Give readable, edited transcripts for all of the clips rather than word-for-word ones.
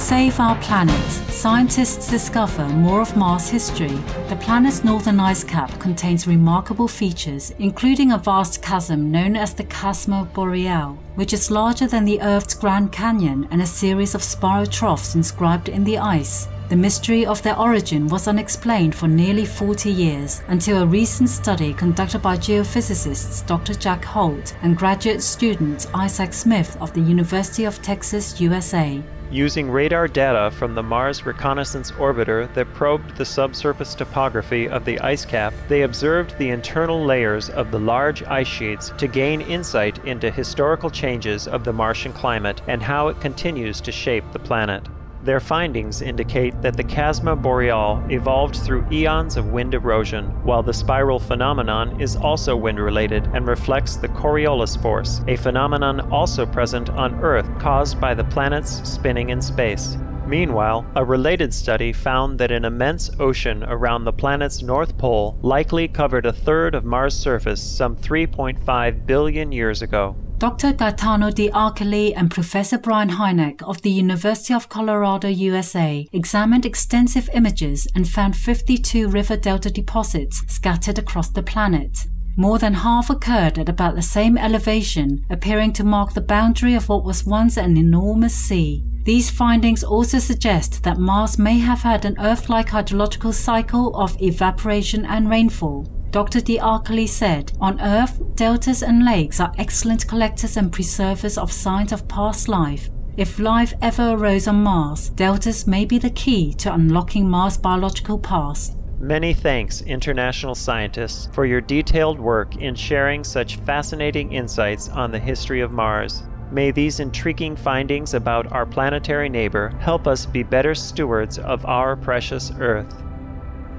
save our planet, scientists discover more of Mars' history. The planet's northern ice cap contains remarkable features, including a vast chasm known as the Chasma Boreale, which is larger than the Earth's Grand Canyon, and a series of spiral troughs inscribed in the ice. The mystery of their origin was unexplained for nearly 40 years, until a recent study conducted by geophysicists Dr. Jack Holt and graduate student Isaac Smith of the University of Texas, USA. Using radar data from the Mars Reconnaissance Orbiter that probed the subsurface topography of the ice cap, they observed the internal layers of the large ice sheets to gain insight into historical changes of the Martian climate and how it continues to shape the planet. Their findings indicate that the Chasma Boreale evolved through eons of wind erosion, while the spiral phenomenon is also wind-related and reflects the Coriolis force, a phenomenon also present on Earth caused by the planet's spinning in space. Meanwhile, a related study found that an immense ocean around the planet's north pole likely covered a third of Mars' surface some 3.5 billion years ago. Dr. Gaetano de Achille and Professor Brian Hynek of the University of Colorado, USA, examined extensive images and found 52 river delta deposits scattered across the planet. More than half occurred at about the same elevation, appearing to mark the boundary of what was once an enormous sea. These findings also suggest that Mars may have had an Earth-like hydrological cycle of evaporation and rainfall. Dr. de Achille said, "On Earth, deltas and lakes are excellent collectors and preservers of signs of past life. If life ever arose on Mars, deltas may be the key to unlocking Mars' biological past." Many thanks, international scientists, for your detailed work in sharing such fascinating insights on the history of Mars. May these intriguing findings about our planetary neighbor help us be better stewards of our precious Earth.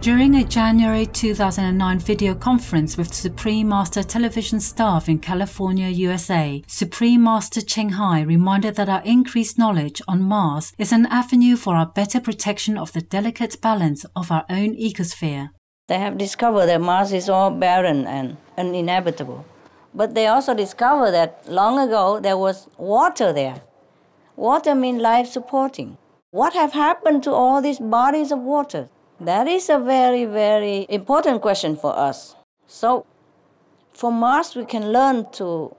During a January 2009 video conference with Supreme Master television staff in California, USA, Supreme Master Cheng Hai reminded that our increased knowledge on Mars is an avenue for our better protection of the delicate balance of our own ecosphere. They have discovered that Mars is all barren and uninhabitable. But they also discovered that long ago there was water there. Water means life supporting. What have happened to all these bodies of water? That is a very, very important question for us. So, for Mars, we can learn to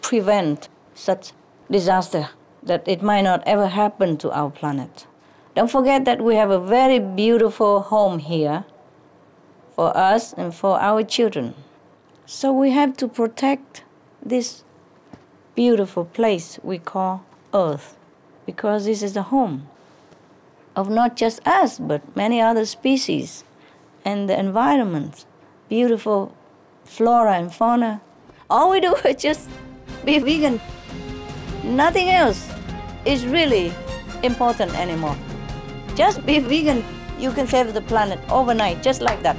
prevent such disaster, that it might not ever happen to our planet. Don't forget that we have a very beautiful home here for us and for our children. So we have to protect this beautiful place we call Earth, because this is the home of not just us, but many other species and the environment, beautiful flora and fauna. All we do is just be vegan. Nothing else is really important anymore. Just be vegan. You can save the planet overnight, just like that.